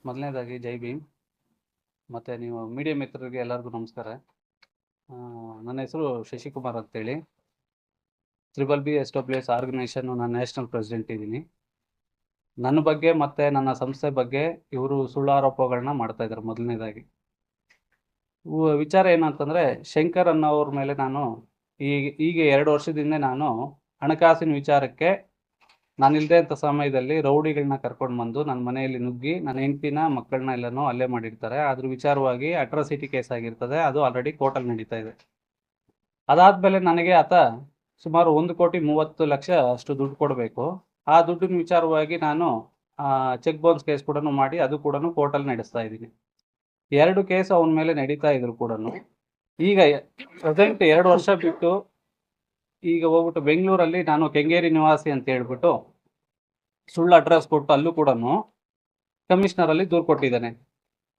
ಮೊದಲನೇದಾಗಿ ಜೈ ಭೀಮ್. ಮತ್ತು ನೀವು ಮೀಡಿಯಾ ಮಿತ್ರರಿಗೆ ಎಲ್ಲರಿಗೂ ನಮಸ್ಕಾರ. ನನ್ನ ಹೆಸರು ಶಶಿಕುಮಾರ್ ಅಂತೇಳಿ. BBS ಆರ್ಗನೈಸೇಷನ್ನು ನಾನು ನ್ಯಾಷನಲ್ ಪ್ರೆಸಿಡೆಂಟ್ ಇದ್ದೀನಿ. ನನ್ನ ಬಗ್ಗೆ ಮತ್ತು ನನ್ನ ಸಂಸ್ಥೆ ಬಗ್ಗೆ ಇವರು ಸುಳ್ಳು ಆರೋಪಗಳನ್ನ ಮಾಡ್ತಾಯಿದ್ದಾರೆ. ಮೊದಲನೇದಾಗಿ ವಿಚಾರ ಏನಂತಂದರೆ, ಶಂಕರ್ ಅನ್ನೋವ್ರ ಮೇಲೆ ನಾನು ಈಗ 2 ವರ್ಷದಿಂದ ನಾನು ಹಣಕಾಸಿನ ವಿಚಾರಕ್ಕೆ ನಾನಿಲ್ಲದೆ ಅಂತ ಸಮಯದಲ್ಲಿ ರೌಡಿಗಳನ್ನ ಕರ್ಕೊಂಡು ಬಂದು ನನ್ನ ಮನೆಯಲ್ಲಿ ನುಗ್ಗಿ ನನ್ನ ಹೆಂಡತಿನ ಮಕ್ಕಳನ್ನ ಎಲ್ಲನೂ ಹಲ್ಲೆ ಮಾಡಿರ್ತಾರೆ. ಅದ್ರ ವಿಚಾರವಾಗಿ ಅಟ್ರಾಸಿಟಿ ಕೇಸ್ ಆಗಿರ್ತದೆ. ಅದು ಆಲ್ರೆಡಿ ಕೋರ್ಟಲ್ಲಿ ನಡೀತಾ ಇದೆ. ಅದಾದಮೇಲೆ ನನಗೆ ಆತ ಸುಮಾರು 1,30,00,000 ಅಷ್ಟು ದುಡ್ಡು ಕೊಡಬೇಕು. ಆ ದುಡ್ಡಿನ ವಿಚಾರವಾಗಿ ನಾನು ಚೆಕ್ ಬೌನ್ಸ್ ಕೇಸ್ ಕೂಡ ಮಾಡಿ ಅದು ಕೂಡ ಕೋರ್ಟಲ್ಲಿ ನಡೆಸ್ತಾ ಇದ್ದೀನಿ. 2 ಕೇಸ್ ಅವನ ಮೇಲೆ ನಡೀತಾ ಇದ್ರು ಕೂಡ ಈಗ ಪ್ರೆಸೆಂಟ್ 2 ವರ್ಷ ಬಿಟ್ಟು ಈಗ ಹೋಗ್ಬಿಟ್ಟು ಬೆಂಗಳೂರಲ್ಲಿ ನಾನು ಕೆಂಗೇರಿ ನಿವಾಸಿ ಅಂತ ಹೇಳ್ಬಿಟ್ಟು ಸುಳ್ಳು ಅಡ್ರೆಸ್ ಕೊಟ್ಟು ಅಲ್ಲೂ ಕೂಡ ಕಮಿಷನರಲ್ಲಿ ದೂರು ಕೊಟ್ಟಿದ್ದಾನೆ.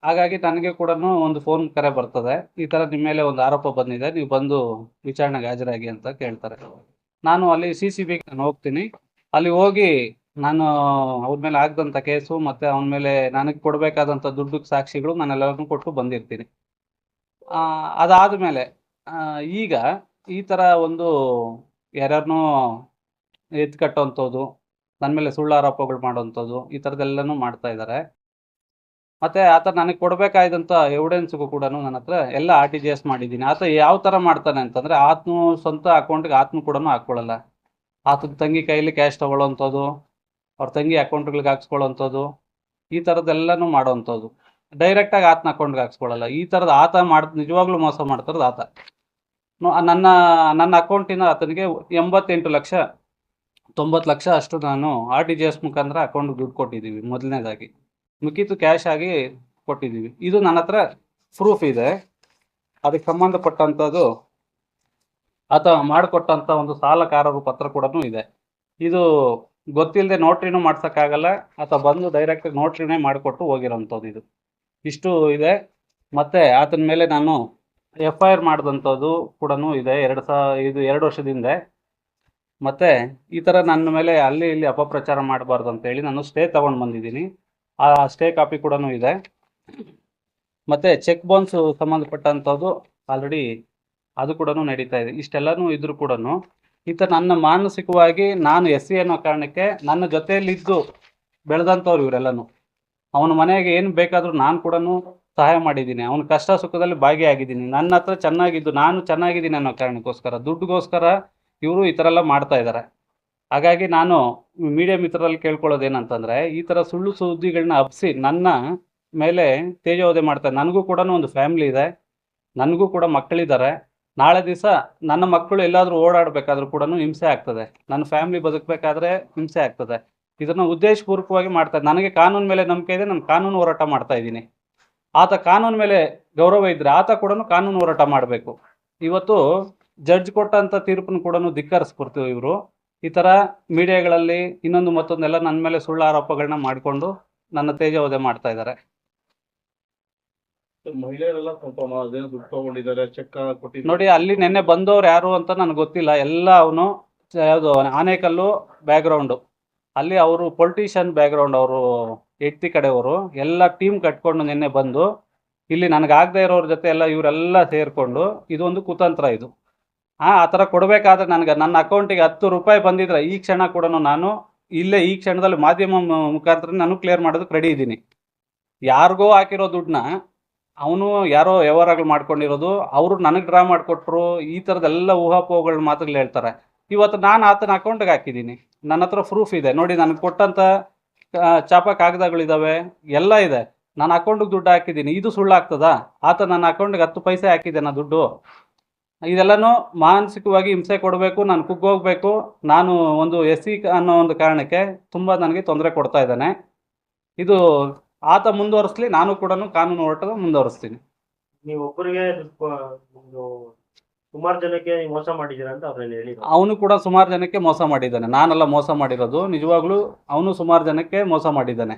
ಹಾಗಾಗಿ ನನಗೆ ಕೂಡ ಒಂದು ಫೋನ್ ಕರೆ ಬರ್ತದೆ, ಈ ಥರ ನಿಮ್ಮ ಮೇಲೆ ಒಂದು ಆರೋಪ ಬಂದಿದೆ, ನೀವು ಬಂದು ವಿಚಾರಣೆಗೆ ಹಾಜರಾಗಿ ಅಂತ ಕೇಳ್ತಾರೆ. ನಾನು ಅಲ್ಲಿ CCB ನಾನು ಹೋಗ್ತೀನಿ. ಅಲ್ಲಿ ಹೋಗಿ ನಾನು ಅವ್ರ ಮೇಲೆ ಆಗದಂಥ ಕೇಸು ಮತ್ತು ಅವನ ಮೇಲೆ ನನಗೆ ಕೊಡಬೇಕಾದಂಥ ದುಡ್ಡು ಸಾಕ್ಷಿಗಳು ನಾನೆಲ್ಲರನ್ನೂ ಕೊಟ್ಟು ಬಂದಿರ್ತೀನಿ. ಅದಾದಮೇಲೆ ಈಗ ಈ ಥರ ಒಂದು ಯಾರನ್ನೂ ಎತ್ತು ಕಟ್ಟೋವಂಥದ್ದು, ನನ್ನ ಮೇಲೆ ಸುಳ್ಳು ಆರೋಪಗಳು ಮಾಡೋವಂಥದ್ದು, ಈ ಥರದ್ದೆಲ್ಲನೂ ಮಾಡ್ತಾ ಇದ್ದಾರೆ. ಮತ್ತು ಆತ ನನಗೆ ಕೊಡಬೇಕಾದಂಥ ಎವಿಡೆನ್ಸ್ಗೂ ಕೂಡ ನನ್ನ ಹತ್ರ ಎಲ್ಲ RTGS ಮಾಡಿದ್ದೀನಿ. ಆತ ಯಾವ ಥರ ಮಾಡ್ತಾನೆ ಅಂತಂದರೆ, ಆತನು ಸ್ವಂತ ಅಕೌಂಟ್ಗೆ ಆತನು ಕೂಡ ಹಾಕ್ಕೊಳ್ಳಲ್ಲ. ಆತನ ತಂಗಿ ಕೈಯಲ್ಲಿ ಕ್ಯಾಶ್ ತೊಗೊಳ್ಳೋವಂಥದ್ದು, ಅವ್ರ ತಂಗಿ ಅಕೌಂಟ್ಗಳಿಗೆ ಹಾಕ್ಸ್ಕೊಳ್ಳೋವಂಥದ್ದು, ಈ ಥರದ್ದೆಲ್ಲನೂ ಮಾಡೋವಂಥದ್ದು. ಡೈರೆಕ್ಟಾಗಿ ಆತನ ಅಕೌಂಟ್ಗೆ ಹಾಕ್ಸ್ಕೊಳ್ಳಲ್ಲ. ಈ ಥರದ್ದು ಆತ ನಿಜವಾಗ್ಲೂ ಮೋಸ ಮಾಡ್ತಾರದು ಆತ. ನನ್ನ ಅಕೌಂಟಿನ ಆತನಿಗೆ 88 ಲಕ್ಷ 90 ಲಕ್ಷ ಅಷ್ಟು ನಾನು RTGS ಮುಖಾಂತರ ಅಕೌಂಟ್ಗೆ ದುಡ್ಡು ಕೊಟ್ಟಿದ್ದೀವಿ. ಮೊದಲನೇದಾಗಿ ಮಿಕ್ಕಿದ್ದು ಕ್ಯಾಶ್ ಆಗಿ ಕೊಟ್ಟಿದ್ದೀವಿ. ಇದು ನನ್ನ ಹತ್ರ ಪ್ರೂಫ್ ಇದೆ. ಅದಕ್ಕೆ ಸಂಬಂಧಪಟ್ಟಂಥದ್ದು ಆತ ಮಾಡಿಕೊಟ್ಟಂಥ ಒಂದು ಸಾಲಗಾರರು ಪತ್ರ ಕೂಡ ಇದೆ. ಇದು ಗೊತ್ತಿಲ್ಲದೆ ನೋಟ್ರಿನೂ ಮಾಡ್ಸೋಕ್ಕಾಗಲ್ಲ. ಆತ ಬಂದು ಡೈರೆಕ್ಟಾಗಿ ನೋಟ್ರಿನೇ ಮಾಡಿಕೊಟ್ಟು ಹೋಗಿರೋಂಥದ್ದು. ಇದು ಇಷ್ಟು ಇದೆ. ಮತ್ತು ಆತನ ಮೇಲೆ ನಾನು FIR ಮಾಡಿದಂಥದ್ದು ಕೂಡ ಇದೆ. ಇದು 2 ವರ್ಷದಿಂದ. ಮತ್ತು ಈ ಥರ ನನ್ನ ಮೇಲೆ ಅಲ್ಲಿ ಇಲ್ಲಿ ಅಪಪ್ರಚಾರ ಮಾಡಬಾರ್ದು ಅಂತೇಳಿ ನಾನು ಸ್ಟೇ ತೊಗೊಂಡು ಬಂದಿದ್ದೀನಿ. ಆ ಸ್ಟೇ ಕಾಪಿ ಕೂಡ ಇದೆ. ಮತ್ತು ಚೆಕ್ ಬೌನ್ಸ್ ಸಂಬಂಧಪಟ್ಟಂಥದ್ದು ಆಲ್ರೆಡಿ ಅದು ಕೂಡ ನಡೀತಾ ಇದೆ. ಇಷ್ಟೆಲ್ಲನೂ ಇದ್ರೂ ಕೂಡ ಈತ ನನ್ನ ಮಾನಸಿಕವಾಗಿ ನಾನು SC ಅನ್ನೋ ಕಾರಣಕ್ಕೆ ನನ್ನ ಜೊತೆಯಲ್ಲಿದ್ದು ಬೆಳೆದಂಥವ್ರು ಇವರೆಲ್ಲನೂ. ಅವನ ಮನೆಗೆ ಏನು ಬೇಕಾದರೂ ನಾನು ಕೂಡ ಸಹಾಯ ಮಾಡಿದ್ದೀನಿ. ಅವನ ಕಷ್ಟ ಸುಖದಲ್ಲಿ ಭಾಗಿಯಾಗಿದ್ದೀನಿ. ನನ್ನ ಹತ್ರ ಚೆನ್ನಾಗಿದ್ದು ನಾನು ಚೆನ್ನಾಗಿದ್ದೀನಿ ಅನ್ನೋ ಕಾರಣಕ್ಕೋಸ್ಕರ, ದುಡ್ಡುಗೋಸ್ಕರ ಇವರು ಈ ಥರ ಎಲ್ಲ ಮಾಡ್ತಾ ಇದ್ದಾರೆ. ಹಾಗಾಗಿ ನಾನು ಮೀಡಿಯಾ ಮಿತ್ರರಲ್ಲಿ ಕೇಳ್ಕೊಳ್ಳೋದೇನಂತಂದರೆ, ಈ ಥರ ಸುಳ್ಳು ಸುದ್ದಿಗಳನ್ನ ಹಬ್ಬಿಸಿ ನನ್ನ ಮೇಲೆ ತೇಜೋವಧೆ ಮಾಡ್ತಾರೆ. ನನಗೂ ಕೂಡ ಒಂದು ಫ್ಯಾಮ್ಲಿ ಇದೆ, ನನಗೂ ಕೂಡ ಮಕ್ಕಳಿದ್ದಾರೆ. ನಾಳೆ ದಿವಸ ನನ್ನ ಮಕ್ಕಳು ಎಲ್ಲಾದರೂ ಓಡಾಡಬೇಕಾದ್ರೂ ಕೂಡ ಹಿಂಸೆ ಆಗ್ತದೆ. ನನ್ನ ಫ್ಯಾಮ್ಲಿ ಬದುಕಬೇಕಾದ್ರೆ ಹಿಂಸೆ ಆಗ್ತದೆ. ಇದನ್ನು ಉದ್ದೇಶಪೂರ್ವಕವಾಗಿ ಮಾಡ್ತಾರೆ. ನನಗೆ ಕಾನೂನು ಮೇಲೆ ನಂಬಿಕೆ ಇದೆ, ನಾನು ಕಾನೂನು ಹೋರಾಟ ಮಾಡ್ತಾ ಇದ್ದೀನಿ. ಆತ ಕಾನೂನು ಮೇಲೆ ಗೌರವ ಇದ್ದರೆ ಆತ ಕೂಡ ಕಾನೂನು ಹೋರಾಟ ಮಾಡಬೇಕು. ಇವತ್ತು ಜಡ್ಜ್ ಕೊಟ್ಟಂಥ ತೀರ್ಪನ್ನು ಕೂಡ ಧಿಕ್ಕರಿಸ್ಬಿಡ್ತೀವಿ ಇವರು. ಈ ಥರ ಮೀಡಿಯಾಗಳಲ್ಲಿ ಇನ್ನೊಂದು ಮತ್ತೊಂದೆಲ್ಲ ನನ್ನ ಮೇಲೆ ಸುಳ್ಳು ಆರೋಪಗಳನ್ನ ಮಾಡಿಕೊಂಡು ನನ್ನ ತೇಜೋವಧೆ ಮಾಡ್ತಾ ಇದ್ದಾರೆ. ಮಹಿಳೆಯರೆಲ್ಲ ಸ್ವಲ್ಪ ದುಡ್ಡು ತಗೊಂಡಿದ್ದಾರೆ, ಚೆಕ್ ಕೊಟ್ಟಿದ್ದಾರೆ. ನೋಡಿ, ಅಲ್ಲಿ ನೆನ್ನೆ ಬಂದವ್ರು ಯಾರು ಅಂತ ನನಗೆ ಗೊತ್ತಿಲ್ಲ. ಎಲ್ಲ ಅವನು ಯಾವುದು ಆನೇಕಲ್ಲು ಬ್ಯಾಕ್ಗ್ರೌಂಡು, ಅಲ್ಲಿ ಅವರು ಪೊಲಿಟಿಷಿಯನ್ ಬ್ಯಾಕ್ಗ್ರೌಂಡ್, ಅವರು ಎತ್ತಿ ಕಡೆಯವರು ಎಲ್ಲ ಟೀಮ್ ಕಟ್ಕೊಂಡು ನಿನ್ನೆ ಬಂದು ಇಲ್ಲಿ ನನಗಾಗದೇ ಇರೋರ ಜೊತೆ ಎಲ್ಲ ಇವರೆಲ್ಲ ಸೇರಿಕೊಂಡು ಇದೊಂದು ಕುತಂತ್ರ. ಇದು ಆ ಥರ ಕೊಡಬೇಕಾದ್ರೆ ನನಗೆ ನನ್ನ ಅಕೌಂಟಿಗೆ 10 ರೂಪಾಯಿ ಬಂದಿದ್ರೆ ಈ ಕ್ಷಣ ಕೂಡ ನಾನು ಇಲ್ಲೇ ಈ ಕ್ಷಣದಲ್ಲಿ ಮಾಧ್ಯಮ ಮುಖಾಂತರ ನಾನು ಕ್ಲಿಯರ್ ಮಾಡೋದಕ್ಕೆ ರೆಡಿ ಇದ್ದೀನಿ. ಯಾರಿಗೋ ಹಾಕಿರೋ ದುಡ್ಡನ್ನ ಅವನು ಯಾರೋ ವ್ಯವಹಾರಗಳು ಮಾಡ್ಕೊಂಡಿರೋದು, ಅವರು ನನಗೆ ಡ್ರಾ ಮಾಡಿಕೊಟ್ರು, ಈ ಥರದ್ದೆಲ್ಲ ಊಹಾಪೋಹಗಳ ಮಾತುಗಳು ಹೇಳ್ತಾರೆ. ಇವತ್ತು ನಾನು ಆತನ ಅಕೌಂಟಿಗೆ ಹಾಕಿದ್ದೀನಿ. ನನ್ನ ಹತ್ರ ಪ್ರೂಫ್ ಇದೆ. ನೋಡಿ, ನನಗೆ ಕೊಟ್ಟಂಥ ಚಾಪ ಕಾಗದಗಳಿದ್ದಾವೆ, ಎಲ್ಲ ಇದೆ. ನಾನು ಅಕೌಂಟಿಗೆ ದುಡ್ಡು ಹಾಕಿದ್ದೀನಿ. ಇದು ಸುಳ್ಳಾಗ್ತದಾ? ಆತ ನನ್ನ ಅಕೌಂಟಿಗೆ 10 ಪೈಸೆ ಹಾಕಿದ್ದೇನೆ ದುಡ್ಡು. ಇದೆಲ್ಲನೂ ಮಾನಸಿಕವಾಗಿ ಹಿಂಸೆ ಕೊಡಬೇಕು, ನಾನು ಕುಗ್ಗೋಗ್ಬೇಕು. ನಾನು ಒಂದು SC ಅನ್ನೋ ಒಂದು ಕಾರಣಕ್ಕೆ ತುಂಬ ನನಗೆ ತೊಂದರೆ ಕೊಡ್ತಾ ಇದ್ದಾನೆ. ಇದು ಆತ ಮುಂದುವರಿಸಲಿ, ನಾನು ಕೂಡ ಕಾನೂನು ಹೋರಾಟ ಮುಂದುವರಿಸ್ತೀನಿ. ನೀವು ಒಬ್ಬರಿಗೆ ಸುಮಾರು ಜನಕ್ಕೆ ಮೋಸ ಮಾಡಿದ್ದೀರಾ ಅಂತ ಅವ್ರಲ್ಲಿ ಹೇಳಿ. ಅವನು ಕೂಡ ಸುಮಾರು ಜನಕ್ಕೆ ಮೋಸ ಮಾಡಿದ್ದಾನೆ. ನಾನೆಲ್ಲ ಮೋಸ ಮಾಡಿರೋದು, ನಿಜವಾಗ್ಲೂ ಅವನು ಸುಮಾರು ಜನಕ್ಕೆ ಮೋಸ ಮಾಡಿದ್ದಾನೆ.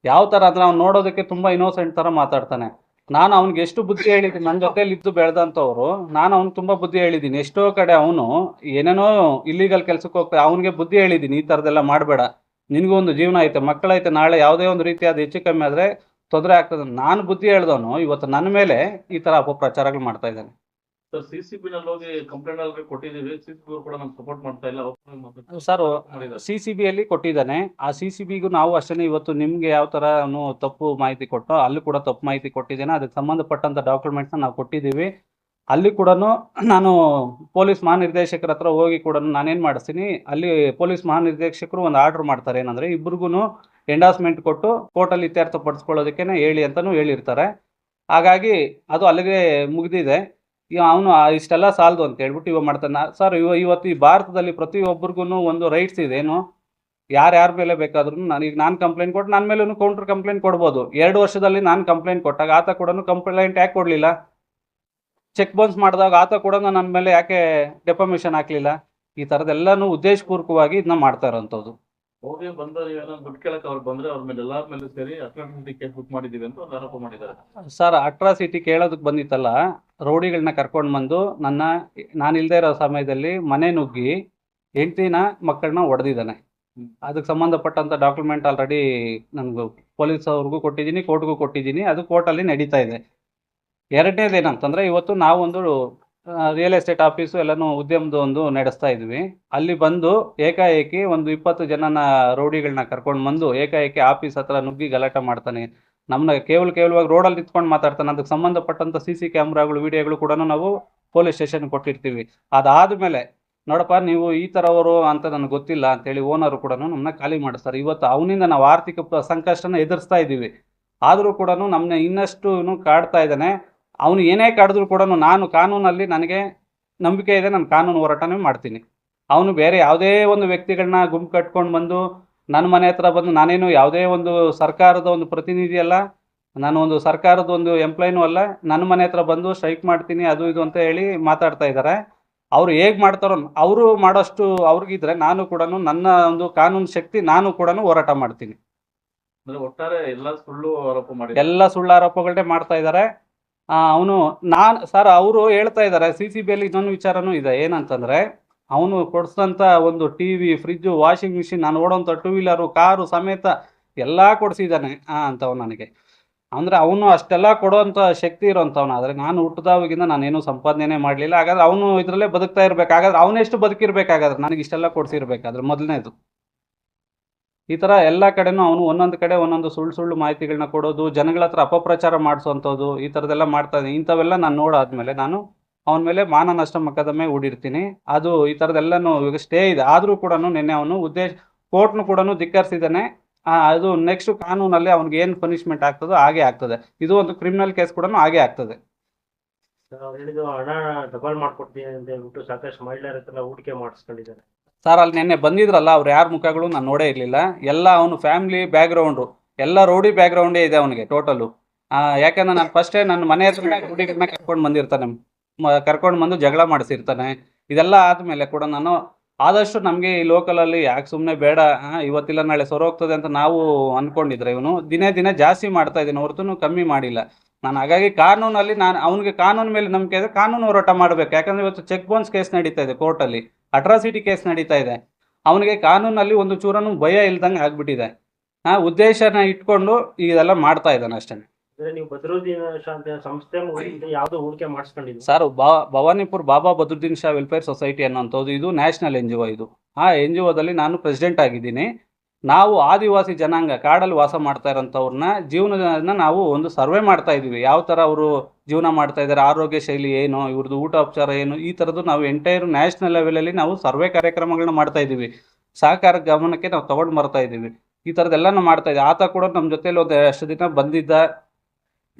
ಯಾವ ಥರ ಅಂದರೆ, ಅವ್ನು ನೋಡೋದಕ್ಕೆ ತುಂಬ ಇನ್ನೋಸೆಂಟ್ ಥರ ಮಾತಾಡ್ತಾನೆ. ನಾನು ಅವ್ನಿಗೆ ಎಷ್ಟು ಬುದ್ಧಿ ಹೇಳಿದ್ದೀನಿ. ನನ್ನ ಜೊತೆಲಿ ಇದ್ದು ಬೆಳೆದಂಥವ್ರು, ನಾನು ಅವ್ನಿಗೆ ತುಂಬ ಬುದ್ಧಿ ಹೇಳಿದ್ದೀನಿ. ಎಷ್ಟೋ ಕಡೆ ಅವನು ಏನೇನೋ ಇಲ್ಲಿಗಲ್ ಕೆಲಸಕ್ಕೆ ಹೋಗ್ತಾ, ಅವನಿಗೆ ಬುದ್ಧಿ ಹೇಳಿದ್ದೀನಿ, ಈ ಥರದ್ದೆಲ್ಲ ಮಾಡಬೇಡ, ನಿನಗೂ ಒಂದು ಜೀವನ ಐತೆ, ಮಕ್ಕಳೈತೆ, ನಾಳೆ ಯಾವುದೇ ಒಂದು ರೀತಿಯಾದ ಹೆಚ್ಚು ಕಮ್ಮಿ ಆದರೆ ತೊಂದರೆ ಆಗ್ತದೆ. ನಾನು ಬುದ್ಧಿ ಹೇಳ್ದವನು ಇವತ್ತು ನನ್ನ ಮೇಲೆ ಈ ತರ ಅಪಪ್ರಚಾರಗಳು ಮಾಡ್ತಾ ಇದ್ದಾನೆ. ಸರ್ CCB ನಲ್ಲಿ ಹೋಗಿ ಕಂಪ್ಲೇಂಟ್ ಆಲ್ರೆಡಿ ಕೊಟ್ಟಿದ್ದೀವಿ. CCB ಅವರು ಕೂಡ ನಮ್ಗೆ ಸಪೋರ್ಟ್ ಮಾಡ್ತಾ ಇಲ್ಲ. ಸರ್ ಮಾಡಿದ್ದಾರೆ. CCB ಕೊಟ್ಟಿದ್ದಾನೆ. ಆ CCBಗೂ ನಾವು ಅಷ್ಟೇ ಇವತ್ತು ನಿಮ್ಗೆ ಯಾವ ತರ ತಪ್ಪು ಮಾಹಿತಿ ಕೊಟ್ಟೋ ಅಲ್ಲಿ ಕೂಡ ತಪ್ಪು ಮಾಹಿತಿ ಕೊಟ್ಟಿದ್ದೇನೆ. ಅದಕ್ಕೆ ಸಂಬಂಧಪಟ್ಟಂತ ಡಾಕ್ಯುಮೆಂಟ್ಸ್ನ ನಾವು ಕೊಟ್ಟಿದ್ದೀವಿ. ಅಲ್ಲಿ ಕೂಡ ನಾನು ಪೊಲೀಸ್ ಮಹಾನಿರ್ದೇಶಕರ ಹತ್ರ ಹೋಗಿ ಕೂಡ ನಾನೇನು ಮಾಡಿಸ್ತೀನಿ, ಅಲ್ಲಿ ಪೊಲೀಸ್ ಮಹಾನಿರ್ದೇಶಕರು ಒಂದು ಆರ್ಡರ್ ಮಾಡ್ತಾರೆ. ಏನಂದರೆ ಇಬ್ರಿಗೂ ಎಂಡಾಸ್ಮೆಂಟ್ ಕೊಟ್ಟು ಕೋರ್ಟಲ್ಲಿ ಇತ್ಯರ್ಥಪಡಿಸ್ಕೊಳ್ಳೋದಕ್ಕೆ ಹೇಳಿ ಅಂತಲೂ ಹೇಳಿರ್ತಾರೆ. ಹಾಗಾಗಿ ಅದು ಅಲ್ಲಿಗೆ ಮುಗಿದಿದೆ. ಅವನು ಇಷ್ಟೆಲ್ಲ ಸಾಲದು ಅಂತ ಹೇಳ್ಬಿಟ್ಟು ಇವಾಗ ಮಾಡ್ತಾನೆ. ಸರ್ ಇವತ್ತು ಈ ಭಾರತದಲ್ಲಿ ಪ್ರತಿಯೊಬ್ಬರಿಗೂ ಒಂದು ರೈಟ್ಸ್ ಇದೆ. ಏನು ಯಾರ್ಯಾರ ಮೇಲೆ ಬೇಕಾದ್ರೂ ನಾನು ಕಂಪ್ಲೇಂಟ್ ಕೊಟ್ಟು ನನ್ನ ಮೇಲೂ ಕೌಂಟರ್ ಕಂಪ್ಲೇಂಟ್ ಕೊಡ್ಬೋದು. 2 ವರ್ಷದಲ್ಲಿ ನಾನು ಕಂಪ್ಲೇಂಟ್ ಕೊಟ್ಟಾಗ ಆತ ಕೂಡ ಕಂಪ್ಲೇಂಟ್ ಯಾಕೆ ಕೊಡಲಿಲ್ಲ? ಚೆಕ್ ಬೌನ್ಸ್ ಮಾಡಿದಾಗ ಆತ ಕೂಡ ನನ್ನ ಮೇಲೆ ಯಾಕೆ ಡೆಫಮೇಷನ್ ಹಾಕಲಿಲ್ಲ? ಈ ಥರದ್ದೆಲ್ಲನೂ ಉದ್ದೇಶಪೂರ್ವಕವಾಗಿ ಇದನ್ನ ಮಾಡ್ತಾ ಇರೋಂಥದ್ದು. ಹೋಗಿ ಬಂದ ಏನೋ ದುಡ್ಡು ಕೇಳಕ್ಕೆ ಅವ್ರು ಬಂದ್ರೆ ಅವ್ರ ಮೇಲೆ ಎಲ್ಲರ ಮೇಲೆ ಸೇರಿ ಅಟ್ರಾಸಿಟಿ ಕೇಸ್ ಬುಕ್ ಮಾಡಿದ್ದೀವಿ ಅಂತ ಒಂದು ಆರೋಪ ಮಾಡಿದ್ದಾರೆ. ಸರ್ ಅಟ್ರಾಸಿಟಿ ಕೇಳೋದಕ್ಕೆ ಬಂದಿತ್ತಲ್ಲ, ರೌಡಿಗಳನ್ನ ಕರ್ಕೊಂಡು ಬಂದು ನಾನು ಇಲ್ಲದೆ ಇರೋ ಸಮಯದಲ್ಲಿ ಮನೆ ನುಗ್ಗಿ ಹೆಂಡ್ತಿನ ಮಕ್ಕಳನ್ನ ಹೊಡೆದಿದ್ದಾನೆ. ಅದಕ್ಕೆ ಸಂಬಂಧಪಟ್ಟಂಥ ಡಾಕ್ಯುಮೆಂಟ್ ಆಲ್ರೆಡಿ ನನಗೂ ಪೊಲೀಸ್ ಅವ್ರಿಗೂ ಕೊಟ್ಟಿದ್ದೀನಿ, ಕೋರ್ಟ್ಗೂ ಕೊಟ್ಟಿದ್ದೀನಿ. ಅದು ಕೋರ್ಟಲ್ಲಿ ನಡೀತಾ ಇದೆ. ಎರಡನೇದು ಏನಂತಂದರೆ, ಇವತ್ತು ನಾವೊಂದು ರಿಯಲ್ ಎಸ್ಟೇಟ್ ಆಫೀಸು ಎಲ್ಲನೂ ಉದ್ಯಮದ ಒಂದು ನಡೆಸ್ತಾ ಇದ್ವಿ. ಅಲ್ಲಿ ಬಂದು ಏಕಾಏಕಿ ಒಂದು 20 ಜನನ ರೌಡಿಗಳನ್ನ ಕರ್ಕೊಂಡು ಬಂದು ಏಕಾಏಕಿ ಆಫೀಸ್ ಹತ್ರ ನುಗ್ಗಿ ಗಲಾಟೆ ಮಾಡ್ತಾನೆ. ನಮ್ಮನ್ನ ಕೇವಲವಾಗಿ ರೋಡಲ್ಲಿ ನಿಂತ್ಕೊಂಡು ಮಾತಾಡ್ತಾನೆ. ಅದಕ್ಕೆ ಸಂಬಂಧಪಟ್ಟಂಥ CC ಕ್ಯಾಮ್ರಾಗಳು ವಿಡಿಯೋಗಳು ಕೂಡ ನಾವು ಪೊಲೀಸ್ ಸ್ಟೇಷನ್ಗೆ ಕೊಟ್ಟಿರ್ತೀವಿ. ಅದಾದಮೇಲೆ ನೋಡಪ್ಪ ನೀವು ಈ ಥರವರು ಅಂತ ನನಗೆ ಗೊತ್ತಿಲ್ಲ ಅಂತೇಳಿ ಓನರು ಕೂಡ ನಮ್ಮನ್ನ ಖಾಲಿ ಮಾಡಿಸ್ತಾರೆ. ಇವತ್ತು ಅವನಿಂದ ನಾವು ಆರ್ಥಿಕ ಸಂಕಷ್ಟನ ಎದುರಿಸ್ತಾ ಇದ್ದೀವಿ. ಆದರೂ ಕೂಡ ನಮ್ಮನ್ನ ಇನ್ನಷ್ಟು ಕಾಡ್ತಾ ಇದ್ದಾನೆ. ಅವನು ಏನೇ ಕಾಡಿದ್ರು ಕೂಡ ನಾನು ಕಾನೂನಲ್ಲಿ ನನಗೆ ನಂಬಿಕೆ ಇದೆ, ನಾನು ಕಾನೂನು ಹೋರಾಟನೇ ಮಾಡ್ತೀನಿ. ಅವನು ಬೇರೆ ಯಾವುದೇ ಒಂದು ವ್ಯಕ್ತಿಗಳನ್ನ ಗುಂಪು ಕಟ್ಕೊಂಡು ಬಂದು ನನ್ನ ಮನೆ ಹತ್ರ ಬಂದು, ನಾನೇನು ಯಾವುದೇ ಒಂದು ಸರ್ಕಾರದ ಒಂದು ಪ್ರತಿನಿಧಿ ಅಲ್ಲ, ನಾನು ಒಂದು ಸರ್ಕಾರದ ಒಂದು ಎಂಪ್ಲಾಯ್ನೂ ಅಲ್ಲ, ನನ್ನ ಮನೆ ಹತ್ರ ಬಂದು ಸ್ಟ್ರೈಕ್ ಮಾಡ್ತೀನಿ ಅದು ಇದು ಅಂತ ಹೇಳಿ ಮಾತಾಡ್ತಾ ಇದ್ದಾರೆ. ಅವರು ಹೇಗೆ ಮಾಡ್ತಾರೋ ಅವರು ಮಾಡೋಷ್ಟು ಅವ್ರಿಗಿದ್ರೆ ನಾನು ಕೂಡ ನನ್ನ ಒಂದು ಕಾನೂನು ಶಕ್ತಿ ನಾನು ಕೂಡ ಹೋರಾಟ ಮಾಡ್ತೀನಿ. ಅಂದ್ರೆ ಒಟ್ಟಾರೆ ಎಲ್ಲ ಸುಳ್ಳು ಆರೋಪ ಮಾಡಿ ಎಲ್ಲ ಸುಳ್ಳು ಆರೋಪಗಳನ್ನೇ ಮಾಡ್ತಾ ಇದ್ದಾರೆ. ಸರ್ ಅವರು ಹೇಳ್ತಾ ಇದ್ದಾರೆ CCBಯಲ್ಲಿ ಇನ್ನೊಂದು ವಿಚಾರನೂ ಇದೆ. ಏನಂತಂದರೆ, ಅವನು ಕೊಡಿಸಿದಂಥ ಒಂದು TV, ಫ್ರಿಜ್ಜು, ವಾಷಿಂಗ್ ಮಿಷಿನ್, ನಾನು ಓಡೋಂಥ 2 ವೀಲರು, ಕಾರು ಸಮೇತ ಎಲ್ಲ ಕೊಡಿಸಿದ್ದಾನೆ ಅಂತವ್ ನನಗೆ. ಅಂದರೆ ಅವನು ಅಷ್ಟೆಲ್ಲ ಕೊಡೋವಂಥ ಶಕ್ತಿ ಇರೋಂಥವ್ನು. ಆದರೆ ನಾನು ಹುಟ್ಟಿದಾವಾಗಿಂದ ನಾನೇನು ಸಂಪಾದನೆ ಮಾಡಲಿಲ್ಲ. ಹಾಗಾದ್ರೆ ಅವನು ಇದರಲ್ಲೇ ಬದುಕ್ತಾ ಇರಬೇಕು. ಹಾಗಾದ್ರೆ ಅವನೆಷ್ಟು ಬದುಕಿರ್ಬೇಕಾಗಾದ್ರೆ ನನಗೆ ಇಷ್ಟೆಲ್ಲ ಕೊಡಿಸಿರ್ಬೇಕಾದ್ರೆ ಮೊದಲನೇದು. ಈ ಥರ ಎಲ್ಲ ಕಡೆನೂ ಅವನು ಒಂದೊಂದು ಕಡೆ ಒಂದೊಂದು ಸುಳ್ಳು ಮಾಹಿತಿಗಳನ್ನ ಕೊಡೋದು, ಜನಗಳ ಹತ್ರ ಅಪಪ್ರಚಾರ ಮಾಡಿಸೋವಂಥದ್ದು, ಈ ಥರದ್ದೆಲ್ಲ ಮಾಡ್ತಾ ಇದ್ದೀನಿ. ಇಂಥವೆಲ್ಲ ನಾನು ನೋಡಾದ್ಮೇಲೆ ನಾನು ಅವನ ಮೇಲೆ ಮಾನನಷ್ಟ ಮೊಕದ್ದಮೆ ಹೂಡಿರ್ತೀನಿ. ಅದು ಈ ಥರದ್ದೆಲ್ಲನೂ ಈಗ ಸ್ಟೇ ಇದೆ. ಆದರೂ ಕೂಡ ನಿನ್ನೆ ಅವನು ಕೋರ್ಟ್ನು ಕೂಡ ಧಿಕ್ಕರಿಸಿದ್ದಾನೆ. ಅದು ನೆಕ್ಸ್ಟ್ ಕಾನೂನಲ್ಲಿ ಅವ್ನಿಗೆ ಏನು ಪನಿಷ್ಮೆಂಟ್ ಆಗ್ತದೋ ಹಾಗೆ ಆಗ್ತದೆ. ಇದು ಒಂದು ಕ್ರಿಮಿನಲ್ ಕೇಸ್ ಕೂಡ ಹಾಗೆ ಆಗ್ತದೆ. ಅವ್ರು ಹೇಳಿದ್ದು ಹಣ ಡಬಲ್ ಮಾಡ್ಕೊಡ್ತೀನಿ ಅಂತ ಹೇಳ್ಬಿಟ್ಟು ಸಾಕಷ್ಟು ಮಹಿಳೆಯರ ಹತ್ರ ಹೂಡಿಕೆ ಮಾಡಿಸ್ಕೊಂಡಿದ್ದಾರೆ. ಸರ್ ಅಲ್ಲಿ ನಿನ್ನೆ ಬಂದಿದ್ರಲ್ಲ, ಅವ್ರು ಯಾರ ಮುಖಗಳು ನಾನು ನೋಡೇ ಇರಲಿಲ್ಲ. ಎಲ್ಲ ಅವನು ಫ್ಯಾಮಿಲಿ ಬ್ಯಾಕ್ಗ್ರೌಂಡು ಎಲ್ಲ ರೌಡಿ ಬ್ಯಾಕ್ಗ್ರೌಂಡೇ ಇದೆ ಅವನಿಗೆ ಟೋಟಲು. ಯಾಕಂದ್ರೆ ನಾನು ಫಸ್ಟೇ ನನ್ನ ಮನೆ ಹತ್ರ ರೌಡಿಗಳನ್ನ ಕರ್ಕೊಂಡು ಬಂದಿರ್ತಾನೆ, ಕರ್ಕೊಂಡು ಬಂದು ಜಗಳ ಮಾಡಿಸಿರ್ತಾನೆ. ಇದೆಲ್ಲ ಆದಮೇಲೆ ಕೂಡ ನಾನು ಆದಷ್ಟು ನಮಗೆ ಈ ಲೋಕಲಲ್ಲಿ ಯಾಕೆ ಸುಮ್ಮನೆ ಬೇಡ, ಇವತ್ತಿಲ್ಲ ನಾಳೆ ಸೊರೋಗ್ತದೆ ಅಂತ ನಾವು ಅಂದ್ಕೊಂಡಿದ್ರೆ ಇವನು ದಿನೇ ಜಾಸ್ತಿ ಮಾಡ್ತಾ ಇದ್ದೀನಿ ಹೊರತು ಕಮ್ಮಿ ಮಾಡಿಲ್ಲ ನಾನು. ಹಾಗಾಗಿ ಕಾನೂನಲ್ಲಿ ಅವನಿಗೆ ಕಾನೂನು ಮೇಲೆ ನಂಬಿಕೆ ಇದೆ, ಕಾನೂನು ಹೋರಾಟ ಮಾಡಬೇಕು. ಯಾಕಂದರೆ ಇವತ್ತು ಚೆಕ್ ಬೌನ್ಸ್ ಕೇಸ್ ನಡೀತಾ ಇದೆ ಕೋರ್ಟಲ್ಲಿ, ಅಟ್ರಾಸಿಟಿ ಕೇಸ್ ನಡೀತಾ ಇದೆ. ಅವನಿಗೆ ಕಾನೂನಲ್ಲಿ ಒಂದು ಚೂರನು ಭಯ ಇಲ್ದಂಗೆ ಆಗ್ಬಿಟ್ಟಿದೆ. ಉದ್ದೇಶನ ಇಟ್ಕೊಂಡು ಇದೆಲ್ಲ ಮಾಡ್ತಾ ಇದ್ದಾನೆ ಅಷ್ಟೇ. ನೀವು ಬದ್ರುದ್ದೀನ್ ಶಾ ಅಂತ ಸಂಸ್ಥೆ ಯಾವ್ದು ಹೂಡಿಕೆ ಮಾಡಿಸ್ಕೊಂಡಿದ್ದೀವಿ ಸರ್? ಭವಾನಿಪುರ್ ಬಾಬಾ ಬದ್ರುದ್ದೀನ್ ಶಾ ವೆಲ್ಫೇರ್ ಸೊಸೈಟಿ ಅನ್ನೋಂಥದ್ದು ಇದು ನ್ಯಾಷನಲ್ NGO. ಇದು ಆ NGOದಲ್ಲಿ ನಾನು ಪ್ರೆಸಿಡೆಂಟ್ ಆಗಿದ್ದೀನಿ. ನಾವು ಆದಿವಾಸಿ ಜನಾಂಗ ಕಾಡಲ್ಲಿ ವಾಸ ಮಾಡ್ತಾ ಇರೋಂಥವ್ರನ್ನ ಜೀವನನ ನಾವು ಒಂದು ಸರ್ವೆ ಮಾಡ್ತಾ ಇದ್ದೀವಿ. ಯಾವ ಥರ ಅವರು ಜೀವನ ಮಾಡ್ತಾ ಇದ್ದಾರೆ, ಆರೋಗ್ಯ ಶೈಲಿ ಏನು, ಇವ್ರದ್ದು ಊಟೋಪಚಾರ ಏನು, ಈ ಥರದ್ದು ನಾವು ಎಂಟೈರ್ ನ್ಯಾಷನಲ್ ಲೆವೆಲಲ್ಲಿ ನಾವು ಸರ್ವೆ ಕಾರ್ಯಕ್ರಮಗಳನ್ನ ಮಾಡ್ತಾ ಇದ್ದೀವಿ. ಸಹಕಾರ ಗಮನಕ್ಕೆ ನಾವು ತೊಗೊಂಡು ಬರ್ತಾ ಇದ್ದೀವಿ. ಈ ಥರದ್ದೆಲ್ಲನೂ ಮಾಡ್ತಾ ಇದ್ದೀವಿ. ಆತ ಕೂಡ ನಮ್ಮ ಜೊತೆಲಿ ಒಂದು ಅಷ್ಟು ದಿನ ಬಂದಿದ್ದ,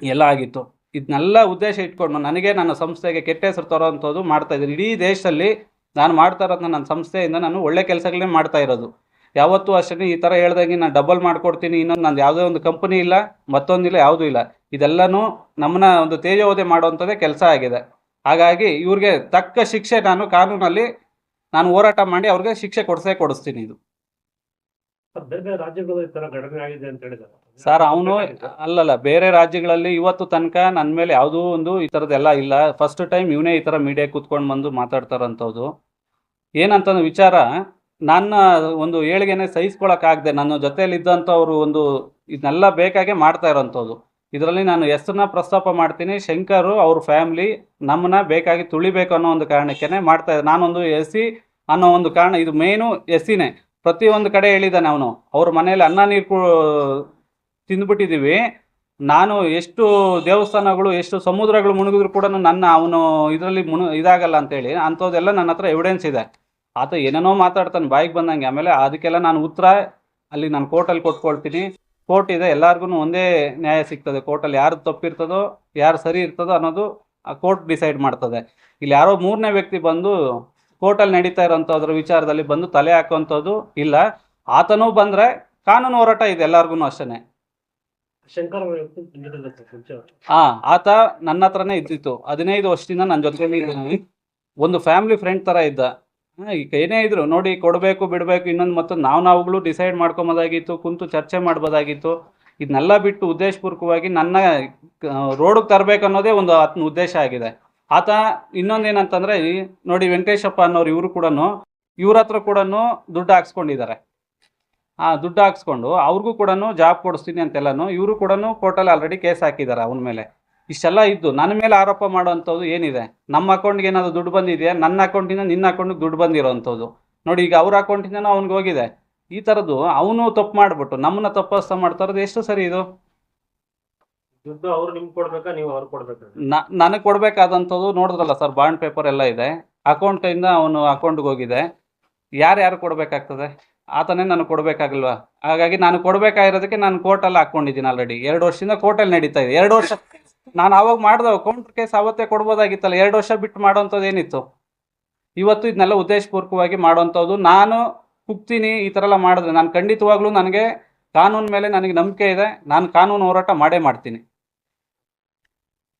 ಎಲ್ಲ ಆಗಿತ್ತು. ಇದನ್ನೆಲ್ಲ ಉದ್ದೇಶ ಇಟ್ಕೊಂಡು ನನಗೆ ನನ್ನ ಸಂಸ್ಥೆಗೆ ಕೆಟ್ಟ ಹೆಸರು ತರೋವಂಥದ್ದು ಮಾಡ್ತಾ ಇದ್ದೀನಿ. ಇಡೀ ದೇಶದಲ್ಲಿ ನಾನು ಮಾಡ್ತಾ ಇರೋದನ್ನ ನನ್ನ ಸಂಸ್ಥೆಯಿಂದ ನಾನು ಒಳ್ಳೆ ಕೆಲಸಗಳನ್ನೇ ಮಾಡ್ತಾ ಇರೋದು. ಯಾವತ್ತೂ ಅಷ್ಟೇ ಈ ಥರ ಹೇಳ್ದಂಗೆ ನಾನು ಡಬಲ್ ಮಾಡ್ಕೊಡ್ತೀನಿ, ಇನ್ನೊಂದು ನಂದು ಯಾವುದೇ ಒಂದು ಕಂಪನಿ ಇಲ್ಲ, ಮತ್ತೊಂದಿಲ್ಲ, ಯಾವುದೂ ಇಲ್ಲ. ಇದೆಲ್ಲನೂ ನಮ್ಮನ್ನ ಒಂದು ತೇಜೋವಧೆ ಮಾಡುವಂಥದ್ದೇ ಕೆಲಸ ಆಗಿದೆ. ಹಾಗಾಗಿ ಇವ್ರಿಗೆ ತಕ್ಕ ಶಿಕ್ಷೆ ನಾನು ಕಾನೂನಲ್ಲಿ ನಾನು ಹೋರಾಟ ಮಾಡಿ ಅವ್ರಿಗೆ ಶಿಕ್ಷೆ ಕೊಡಿಸ್ತೀನಿ. ಇದು ಬೇರೆ ರಾಜ್ಯಗಳು ಈ ತರ ಘಟನೆ ಆಗಿದೆ ಅಂತ ಹೇಳಿದ್ದಾರೆ ಸರ್. ಅವನು ಅಲ್ಲಲ್ಲ, ಬೇರೆ ರಾಜ್ಯಗಳಲ್ಲಿ ಇವತ್ತು ತನಕ ನನ್ನ ಮೇಲೆ ಯಾವುದೂ ಒಂದು ಈ ಥರದ್ದೆಲ್ಲ ಇಲ್ಲ. ಫಸ್ಟ್ ಟೈಮ್ ಇವನೇ ಈ ಥರ ಮೀಡಿಯಾ ಕೂತ್ಕೊಂಡು ಬಂದು ಮಾತಾಡ್ತಾರಂಥದ್ದು. ಏನಂತ ವಿಚಾರ, ನನ್ನ ಒಂದು ಏಳಿಗೆನೇ ಸಹಿಸ್ಕೊಳಕ್ಕಾಗದೆ ನನ್ನ ಜೊತೆಯಲ್ಲಿದ್ದಂಥವ್ರು ಒಂದು ಇದನ್ನೆಲ್ಲ ಬೇಕಾಗೆ ಮಾಡ್ತಾ ಇರೋಂಥದ್ದು. ಇದರಲ್ಲಿ ನಾನು ಹೆಸರನ್ನ ಪ್ರಸ್ತಾಪ ಮಾಡ್ತೀನಿ. ಶಂಕರ್ ಅವ್ರ ಫ್ಯಾಮಿಲಿ ನಮ್ಮನ್ನ ಬೇಕಾಗಿ ತುಳಿಬೇಕು ಅನ್ನೋ ಒಂದು ಕಾರಣಕ್ಕೇ ಮಾಡ್ತಾ ಇದ್ದಾರೆ. ನಾನೊಂದು ಎಸ್ ಸಿ ಅನ್ನೋ ಒಂದು ಕಾರಣ, ಇದು ಮೇನು ಎಸ್ ಸಿನೇ. ಪ್ರತಿಯೊಂದು ಕಡೆ ಹೇಳಿದ್ದಾನೆ ಅವನು, ಅವ್ರ ಮನೇಲಿ ಅನ್ನ ನೀರು ತಿಂದ್ಬಿಟ್ಟಿದ್ದೀವಿ, ನಾನು ಎಷ್ಟು ದೇವಸ್ಥಾನಗಳು ಎಷ್ಟು ಸಮುದ್ರಗಳು ಮುಳುಗಿದ್ರು ಕೂಡ ನನ್ನ ಅವನು ಇದರಲ್ಲಿ ಇದಾಗಲ್ಲ ಅಂತೇಳಿ, ಅಂಥದ್ದೆಲ್ಲ ನನ್ನ ಹತ್ರ ಎವಿಡೆನ್ಸ್ ಇದೆ. ಆತ ಏನೇನೋ ಮಾತಾಡ್ತಾನೆ ಬಾಯಿಗೆ ಬಂದಂಗೆ. ಆಮೇಲೆ ಅದಕ್ಕೆಲ್ಲ ನಾನು ಉತ್ತರ ಅಲ್ಲಿ ನಾನು ಕೋರ್ಟಲ್ಲಿ ಕೊಟ್ಕೊಳ್ತೀನಿ. ಕೋರ್ಟ್ ಇದೆ, ಎಲ್ಲರಿಗೂ ಒಂದೇ ನ್ಯಾಯ ಸಿಗ್ತದೆ. ಕೋರ್ಟಲ್ಲಿ ಯಾರು ತಪ್ಪಿರ್ತದೋ ಯಾರು ಸರಿ ಇರ್ತದೋ ಅನ್ನೋದು ಆ ಕೋರ್ಟ್ ಡಿಸೈಡ್ ಮಾಡ್ತದೆ. ಇಲ್ಲಿ ಯಾರೋ ಮೂರನೇ ವ್ಯಕ್ತಿ ಬಂದು ಕೋರ್ಟಲ್ಲಿ ನಡೀತಾ ಇರೋಂಥದ್ರ ವಿಚಾರದಲ್ಲಿ ಬಂದು ತಲೆ ಹಾಕೋಂಥದ್ದು ಇಲ್ಲ. ಆತನೂ ಬಂದರೆ ಕಾನೂನು ಹೋರಾಟ ಇದೆ ಎಲ್ಲರಿಗೂ ಅಷ್ಟೇ. ಶಂಕರ್ ಅವ್ರ ಹಿಂದಿರೋದು ಸರ್ ಮುಂಚೆ ಅವ್ರು. ಆತ ನನ್ನ ಹತ್ರನೇ ಇದ್ದಿತ್ತು. 15 ವರ್ಷದಿಂದ ನನ್ನ ಜೊತೆಲಿ ಇದ್ದಾನೆ. ಒಂದು ಫ್ಯಾಮಿಲಿ ಫ್ರೆಂಡ್ ಥರ ಇದ್ದ. ಈಗ ಏನೇ ಇದ್ರು ನೋಡಿ, ಕೊಡಬೇಕು ಬಿಡಬೇಕು ಇನ್ನೊಂದು ಮತ್ತೊಂದು ನಾವುಗಳು ಡಿಸೈಡ್ ಮಾಡ್ಕೊಬೋದಾಗಿತ್ತು, ಕುಂತು ಚರ್ಚೆ ಮಾಡ್ಬೋದಾಗಿತ್ತು. ಇದನ್ನೆಲ್ಲ ಬಿಟ್ಟು ಉದ್ದೇಶಪೂರ್ವಕವಾಗಿ ನನ್ನ ರೋಡಿಗೆ ತರಬೇಕು ಅನ್ನೋದೇ ಒಂದು ಆತನ ಉದ್ದೇಶ ಆಗಿದೆ. ಆತ ಇನ್ನೊಂದೇನಂತಂದರೆ ನೋಡಿ, ವೆಂಕಟೇಶಪ್ಪ ಅನ್ನೋರು ಇವರು ಕೂಡ ಇವ್ರ ಹತ್ರ ಕೂಡ ದುಡ್ಡು ಹಾಕ್ಸ್ಕೊಂಡಿದ್ದಾರೆ. ದುಡ್ಡು ಹಾಕ್ಸ್ಕೊಂಡು ಅವ್ರಿಗೂ ಕೂಡ ಜಾಬ್ ಕೊಡಿಸ್ತೀನಿ ಅಂತೆಲ್ಲನೂ ಇವರು ಕೂಡ ಕೋರ್ಟಲ್ಲಿ ಆಲ್ರೆಡಿ ಕೇಸ್ ಹಾಕಿದ್ದಾರೆ ಅವನ ಮೇಲೆ. ಇಷ್ಟೆಲ್ಲ ಇದ್ದು ನನ್ನ ಮೇಲೆ ಆರೋಪ ಮಾಡೋವಂಥದ್ದು ಏನಿದೆ? ನಮ್ಮ ಅಕೌಂಟ್ಗೆ ಏನಾದರೂ ದುಡ್ಡು ಬಂದಿದೆಯಾ? ನನ್ನ ಅಕೌಂಟಿಂದ ನಿನ್ನ ಅಕೌಂಟಿಗೆ ದುಡ್ಡು ಬಂದಿರೋವಂಥದ್ದು ನೋಡಿ. ಈಗ ಅವ್ರ ಅಕೌಂಟಿಂದನೂ ಅವ್ನಿಗೆ ಹೋಗಿದೆ. ಈ ಥರದ್ದು ಅವನು ತಪ್ಪು ಮಾಡಿಬಿಟ್ಟು ನಮ್ಮನ್ನ ತಪ್ಪಿಸ್ತಾ ಮಾಡ್ತಾ ಇರೋದು ಎಷ್ಟು ಸರಿ ಇದು? ದುಡ್ಡು ಅವ್ರು ನಿಮ್ಗೆ ಕೊಡ್ಬೇಕಾ, ನೀವು ಅವ್ರು ಕೊಡ್ಬೇಕಾ? ನನಗೆ ಕೊಡಬೇಕಾದಂಥದ್ದು ನೋಡಿದ್ರಲ್ಲ ಸರ್, ಬಾಂಡ್ ಪೇಪರ್ ಎಲ್ಲ ಇದೆ. ಅಕೌಂಟಿಂದ ಅವನು ಅಕೌಂಟ್ಗೆ ಹೋಗಿದೆ. ಯಾರು ಕೊಡಬೇಕಾಗ್ತದೆ? ಆತನೇ ನನಗೆ ಕೊಡಬೇಕಾಗಿಲ್ವಾ? ಹಾಗಾಗಿ ನಾನು ಕೊಡಬೇಕಾಗಿರೋದಕ್ಕೆ ನಾನು ಕೋರ್ಟಲ್ಲಿ ಹಾಕ್ಕೊಂಡಿದ್ದೀನಿ ಆಲ್ರೆಡಿ. 2 ವರ್ಷದಿಂದ ಕೋರ್ಟಲ್ಲಿ ನಡೀತಾ ಇದೆ. 2 ವರ್ಷ ನಾನು ಆವಾಗ ಮಾಡಿದೆ ಕೌಂಟ್ರ್ ಕೇಸ್, ಅವತ್ತೇ ಕೊಡ್ಬೋದಾಗಿತ್ತಲ್ಲ. 2 ವರ್ಷ ಬಿಟ್ಟು ಮಾಡೋವಂಥದ್ದು ಏನಿತ್ತು? ಇವತ್ತು ಇದನ್ನೆಲ್ಲ ಉದ್ದೇಶಪೂರ್ವಕವಾಗಿ ಮಾಡೋವಂಥದ್ದು. ನಾನು ಕುಗ್ತೀನಿ ಈ ಥರ ಎಲ್ಲ ಮಾಡಿದ್ರೆ ನಾನು ಖಂಡಿತವಾಗ್ಲೂ ನನಗೆ ಕಾನೂನು ಮೇಲೆ ನನಗೆ ನಂಬಿಕೆ ಇದೆ. ನಾನು ಕಾನೂನು ಹೋರಾಟ ಮಾಡೇ ಮಾಡ್ತೀನಿ.